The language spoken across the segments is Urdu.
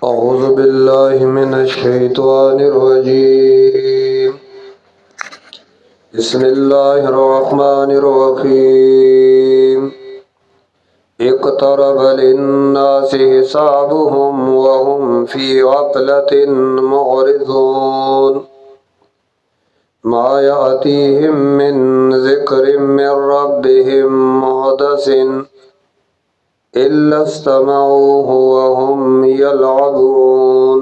أعوذ بالله من الشيطان الرجيم. بسم الله الرحمن الرحيم. اقترب للناس حسابهم وهم في غفلة معرضون. ما يأتيهم من ذكر من ربهم محدث إلا استمعوه وهم يلعبون.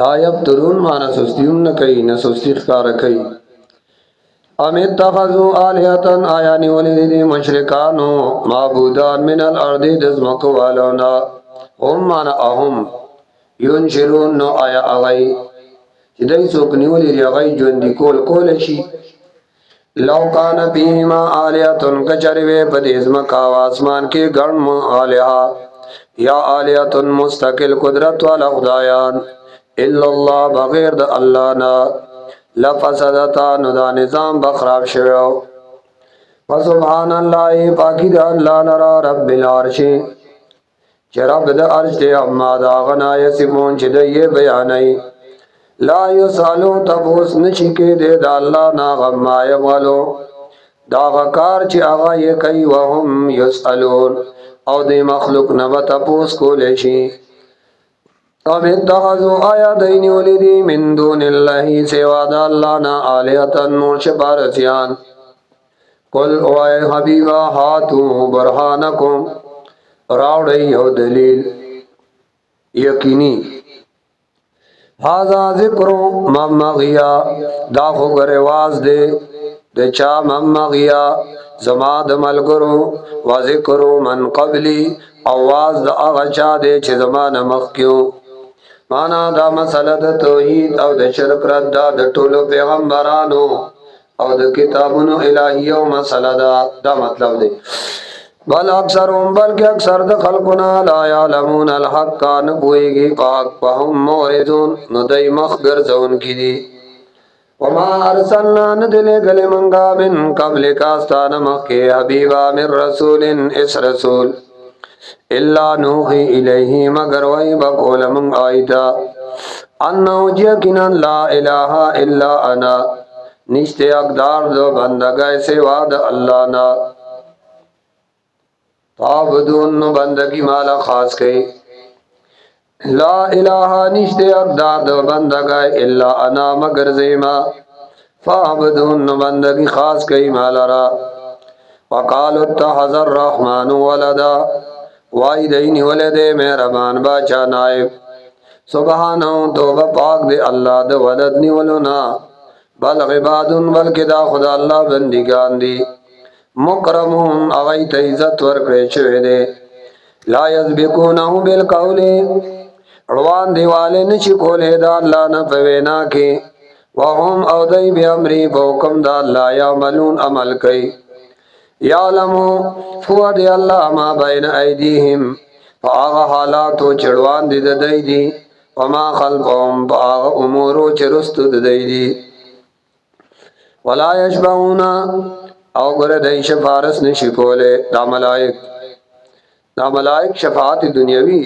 لا یفترون مانا سستیون نکئی نہ سستی ښکار کئی. ام اتخذوا آلهة آیا نیولی دی مشرکانو معبودان من الارض دزمکو والونا هم مانا اهم ینشرون نو آیا اغی چی دی سوک نیولی دی اغی جوندی کول شی. لو کان فیہما آلیہتن کچروے پدیزمکا و آسمان کے گرم آلیہ یا آلیہتن مستقل قدرت والا خدایان الا اللہ بغیر دا اللہ نا لفسدتا نو دا نظام بخراب شویو. فسبحان اللہ پاکی دا اللہ لرا رب العرش چی رب دا عرش دے اما دا غنا یسمون چی دا یہ بیانی لا یسالو تبوس نشی کے دے دا اللہ نا غما یمالو دا غکار چی آغا یہ کئی وهم یسالون او دے مخلوق نبا تبوس کو لیشی. ام اتخذوا آیا دینی ولیدی من دون اللہ سوا دا اللہ نا آلیتن نور شپارسیان قل اوائے حبیبا ہاتو برحانکم راوڑی او دلیل یقینی حاضا ذکرو ممغیا دا خوگر واز دے دے چا ممغیا زماد ملگرو و ذکرو من قبلی آواز دا اغچا دے چھ زمان مخیو. مانا دا مسئلہ دا توحید او دا شرک رد دا طولو پیغمبرانو او دا کتابونو الہیو مسئلہ دا مطلب دے. بل اکثرهم بلکہ اکثر دا خلقنا لا یعلمون الحق کا نبوئیگی پاک فهم موردون ندائی مخگر زون کی دی. وما ارسلنا ندلے گلے منگا من قبل کاستان مخی حبیبا من رسول اس رسول اللہ نوحی الیہی مگر وی بقول من آئیتا انہو جیکنا لا الہ الا انا نشتے اقدار دو بندگائے سوا دا اللہ نا تعبدون نو بندگی مالا خاص کئی لا الہ نشتے اقدار دو بندگائے الا انا مگر زیما فعبدون نو بندگی خاص کئی مالا را. وقالوا اتخذ الرحمن ولدا وائی دینی ولدے مہربان باچا نائب سبحانہو توبہ پاک دے اللہ دے ولد نیولونا بل عبادن بلکہ دا خدا اللہ بندگان دی مکرمون اغیت عزت ورکڑے شوئے دے لا یزبکونہو بالقول روان دیوالے نشکولے دا اللہ نفوینا کے وهم او دی بی امری بوکم دا اللہ یعملون عمل کئی یعلمو فواد اللہ ما بین ایدیہم فآغا حالاتو چڑوان دی دی دی وما خلفهم فآغا امورو چرست دی دی. ولا یشبعونا او گر دی شفارس نشکولے دا ملائک شفاعت دنیاوی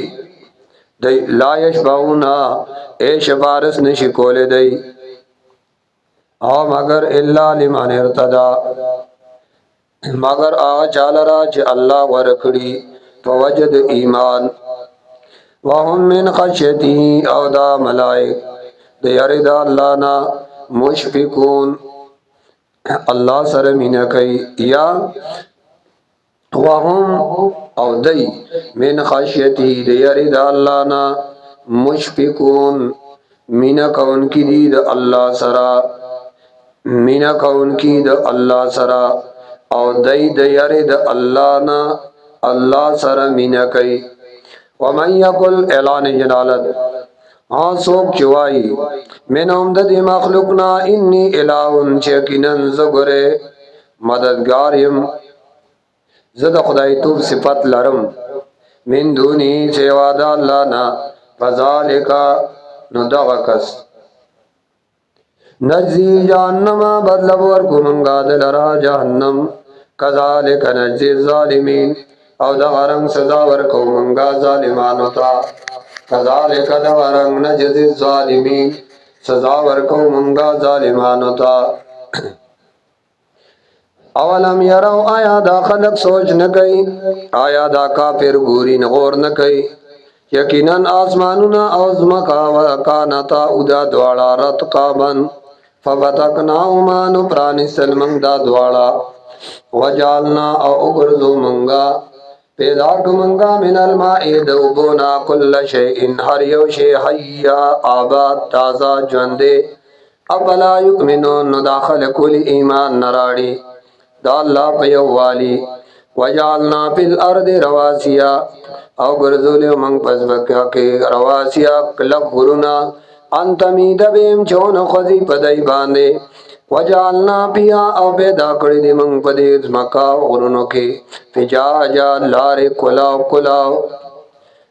دی لا یشبعونا اے شفارس نشکولے دی او مگر اللہ لمن ارتدا مگر آغا چالرا چھ اللہ ورکڑی فوجد ایمان وهم من خشیتی او دا ملائک دیاری دا اللہ نا مشفقون اللہ سرمین کئی یا وهم او دی من خشیتی دیاری دا اللہ نا مشفقون مینا کون کی دی دا اللہ سرا مینا کون کی دا اللہ سرا او دی دیاری دا اللہ نا اللہ سر مینا کئی. ومن یقل اعلان جلالت ہاں سوک چوائی من امدد مخلوقنا انی الہن چیکنن زگرے مددگاریم زد خدای توب صفت لرم من دونی سیوادا اللہ نا فذالکا ندغکس نجزی جہنم بدلب ورکو منگا دلرا جہنم کذالک نجزی الظالمین او دغرنگ سزا ورکو منگا ظالمانو تا کذالک دغرنگ نجزی الظالمین سزا ورکو منگا ظالمانو تا. اولم یرو آیا دا خلق سوچ نکئی آیا دا کافر گوری نغور نکئی یقیناً آسمانونا اوزمکا وکانتا ادا دوارا رتقابن ففتقناهما نپرانی سلمنگ دا دوارا وجالنا او اگرزو منگا پیدا کمنگا من الماء دوبونا کل شیئن ہر یو شی حیا آباد تازہ جوندے افلا یؤمنون نو داخل کل ایمان نراڑی دا اللہ پیوالی وجعلنا فی الارض رواسیا او گرزولی منگ پزمکہ کے رواسیا کلک غرنا انتمید بیم چون خزی پدائی باندے وجعلنا پیا او پیدا کردی دی منگ پدیز مکا غرنو کے فجاجا لار کلاو کلاو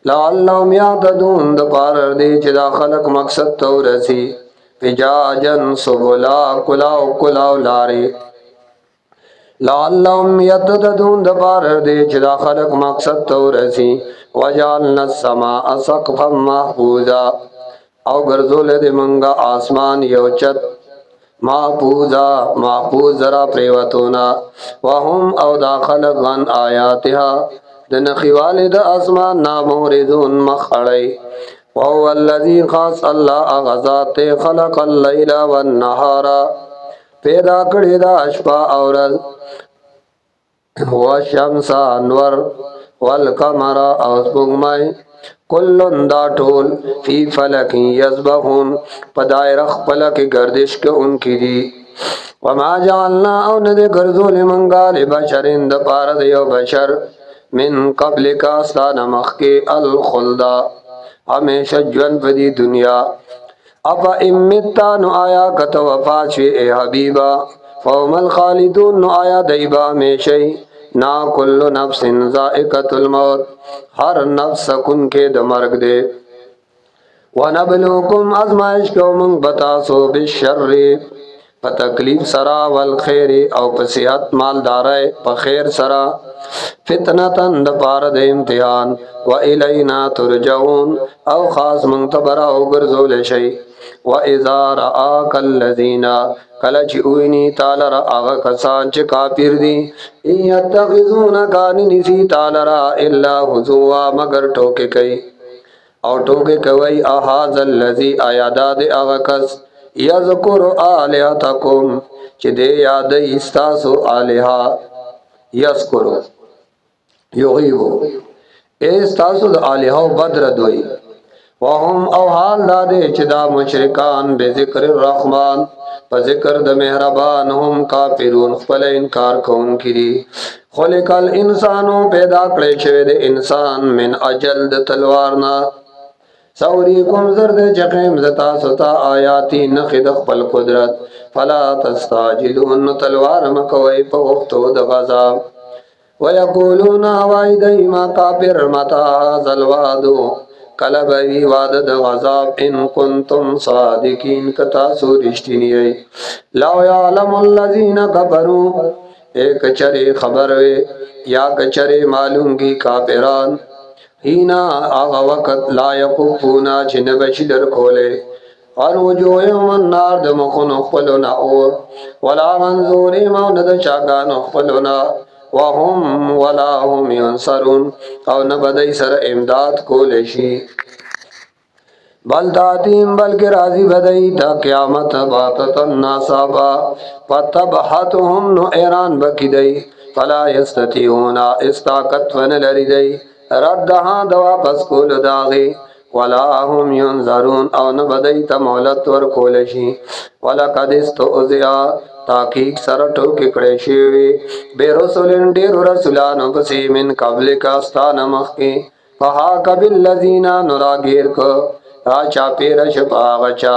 لعلهم یعتدون دا پارر دی چدا خلق مقصد تو رسی فجاجن سبلا کلاو کلاو لاری لعلهم یتدون دا پارر دی چدا خلق مقصد تو رسی وجعلنا السماء سقفا محفوظا او گرزول دی منگا آسمان یوچت محفوظا محفوظ ذرا پریوتونا وهم او دا خلق غن آیاتها دنخی والد اسمان ناموردون مخڑی وهو الذی خاص اللہ اغذات خلق اللیل والنہار پیدا کردی دا اشپا اورز والشمس انور والقمر اوسبگمائی کلن دا ٹول فی فلک یسبحون پدائرخ پلک گردش کے ان کی دی وما جعلنا او ندے گرزول منگا لبشرین دا پارد یو بشر من قبل کا ستان مخ کے الخلدہ ہمیشہ جون پدی دنیا افا امتا نو آیا کت وفات شوی اے حبیبا فوم الخالدون نو آیا دیبا ہمیشہی نا کل نفس ذائقت الموت ہر نفس سکن کے دمرگ دے ونبلوکم ازمائش کو منگ بتاسو بالشر پتکلیف سرا والخیر او پسیحت مالدارے پخیر سرا فتنتن دپارد امتحان و الینا ترجعون او خاص منتبرا او گرزول شئی و اذا رآک الذین کلچ اوینی تالر آغا کسان چه کافر دی این یتخذون کانی نسی تالر الا حضوا مگر ٹوکے کئی او ٹوکے کوئی احاظ اللذی آیاداد آغا کس یذکر آلیاتکم چه دے یاد استاسو آلیہا یذکرو یغیبو استاسو دا آلیہو بدردوئی وهم او حال دادے چدا مشرکان بے ذکر الرحمن پا ذکر دا مہربان ہم کافرون خپل انکار کون کری خلق الانسانو پیدا کرے شوے دے انسان من اجل دا تلوارنا سوریکم زرد چقیم زتا ستا آیاتی نخد خپل قدرت فلا تستاجلون تلوار مکوئی پا وقتو دا غذاب ویقولون آوائی دیما کافر متا زلوادو کلبوی وعدد غذاب ان کنتم صادقین کتاسو رشتینی ای لو یعلم اللذین کفرو ایک چرے خبروے یا کچرے معلوم کی کافران ہینا آغا وقت لا یقوفونا چنبش در کھولے اور وجوہم النار دمخن اخفلونا اور ولا منظوری موند چاگان اخفلونا وهم ولا هم ينصرون او نبدئی سر امداد کو لشی بل تاتیم بلکہ راضی بدئی تا قیامت باتتا ناسابا فتبحتهم نو ایران بکی دئی فلا یستطیعونا استاقت ون لری دئی ردہاں دوا پس کول داغی ولا هم ينظرون او نبدئی تا مولت ور کولشی ولقد استؤذیا تاکیق سرٹو ککڑے شیوی بے رسولن دیر رسولان پسی من قبل کاستان مخی فحاک باللذین نراگیر کو راچا پیرش پاغچا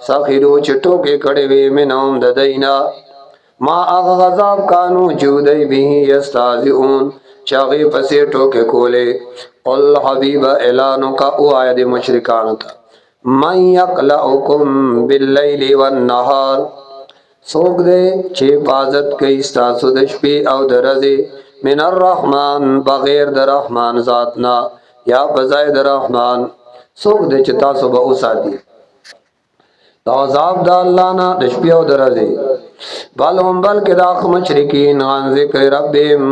سخیرو چٹو ککڑے وی منہم ددینا ما اغغذاب کانو جودئی بھی یستازعون چاغی پسی ٹوکے کولے قل حبیب اعلانو کا او آید مشرکان تا من یقلعکم باللیل والنہار سوک دے چے پازت کئی ستاسو دشپی او درزی من الرحمن بغیر در رحمان ذاتنا یا بزای در رحمان سوک دے چے تاسو با اوسا دی عذاب دا اللہ نا دشپی او درزی بل هم بلک داخ مشرکین عن ذکر ربیم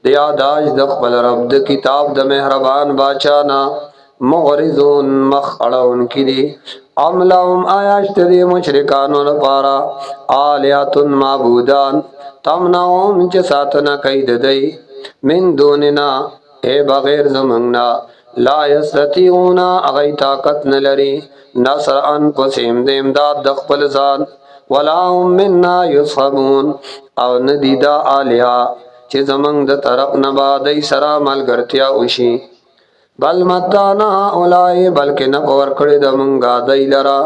دیا داج دخبل رب دا کتاب دا مہربان باچانا مغرزون مخ اڑاون کی دی عملہم آیاشت دی مشرکانو نپارا آلیاتن معبودان تمناؤم چه ساتنا قید دی من دوننا اے بغیر زمنگنا لا یستطیعون اغی طاقت نلری نصر انفسهم د امداد د خپل ځان ولا هم منا یصحبون او ندی دا آلهه چې زمنګ د طرف نه با دای سره ملګرتیا وشي بل متانا اولای بلکې نه باور کړی د مونږه دای لرا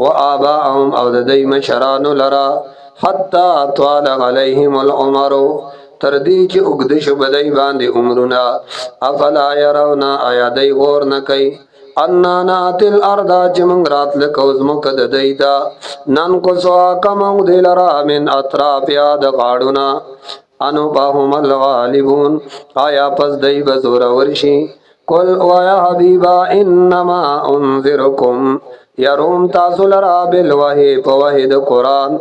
و آباهم او د دای مشرانو لرا حتا طال علیهم العمر تر دې چې وګد شو بدای باندې عمرونه افلا يرون آیا دای غور نه کوي ان ناتل ارض چې مونږ راتل کوزمو کد دایدا نن کو سوا کمو دلرا من اطرافیا د غاړونه انو باهم الغالبون آیا پس دای بزور ورشي قل ویا حبیبا انما انذرکم یروم تاسو لرا بالوحی په وحی د قرآن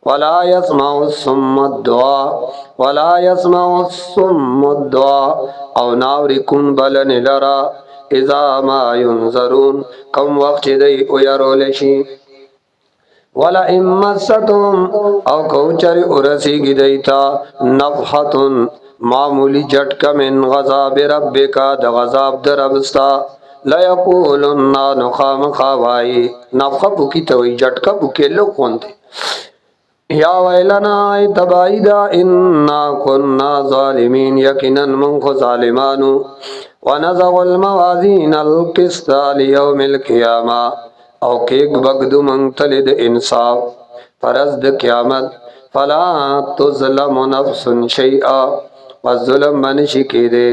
ولا يسمع الصم الدعاء ولا يسمع الصم الدعاء او ناورکون بلن لرا اذا ما ينظرون کم وقت دی او یرول شي ولا امستهم او کوچر ورسیږي دیتا نفحتن معمولی جھٹکا من غضاب ربکا د غضاب در ربستا لا یقولن نخام خوائی نفخ بکی توی جھٹکا بکی لو کونتے یا ویلنا ای تبائی دا انا کننا ظالمین یقینا منخ ظالمانو ونزغ الموازین القسط لیوم القیامہ او کیک بگدو منتلد انصاف فرزد قیامت فلا تظلم نفس شیئا والظلم منشی کی دے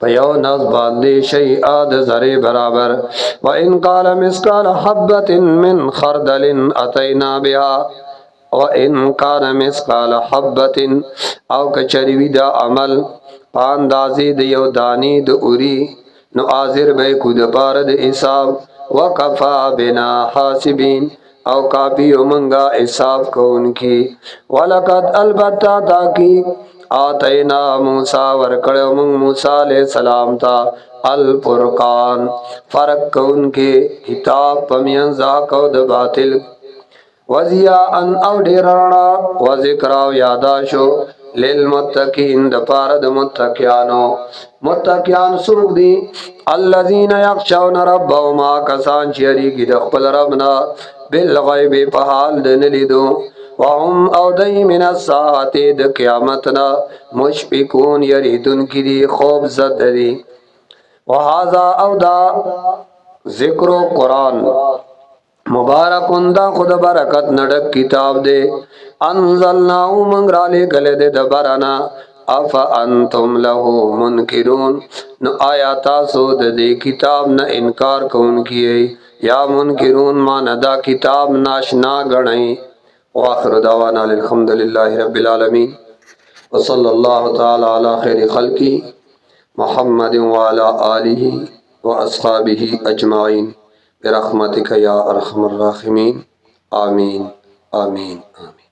پیو نفس باندے شیئا د ذرے برابر وَإِن قَالَ مِثْقَالَ حَبَّةٍ مِّنْ خَرْدَلٍ أَتَيْنَا بِهَا وَإِن كَانَ مِثْقَالَ حَبَّةٍ او کچریوی دا عمل پاندازی دیو دانی د اوری نو آزر بے کود پارد حساب وکفا بنا حاسبین او کافی منگا حساب کون کی ولقد البتہ تاکی آتینا موسیٰ ورکڑ من موسیٰ علیہ السلام تا الفرقان فرق کون کے کتاب پمین زاکو د باطل وضیاءن او ڈیرانا وذکراو یاداشو للمتقین د پارد متقیانو متقیان سوق دی الذین یخشون ربهم کسان چیری کی د خپل ربنا بالغیب په حال د نلیدو وهم او دای من الساعت د قیامتنا مشفقون یریدون کی دی خوب زد دی وهذا او دا ذکر قرآن مبارکون دا خود برکت نڈک کتاب دے انزلناو منگرالے گلے دے دبرانا افا انتم لہو منکرون نو آیا تاسو دے کتاب نا انکار کون کیے یا منکرون ما ندا کتاب ناشنا گنئی واخر دعوانا الحمدللہ رب العالمین وصلی اللہ تعالی علی خیر خلقی محمد وعلا آلہ واصحابہ اجمعین برحمتک یا ارحم الراحمین آمین آمین آمین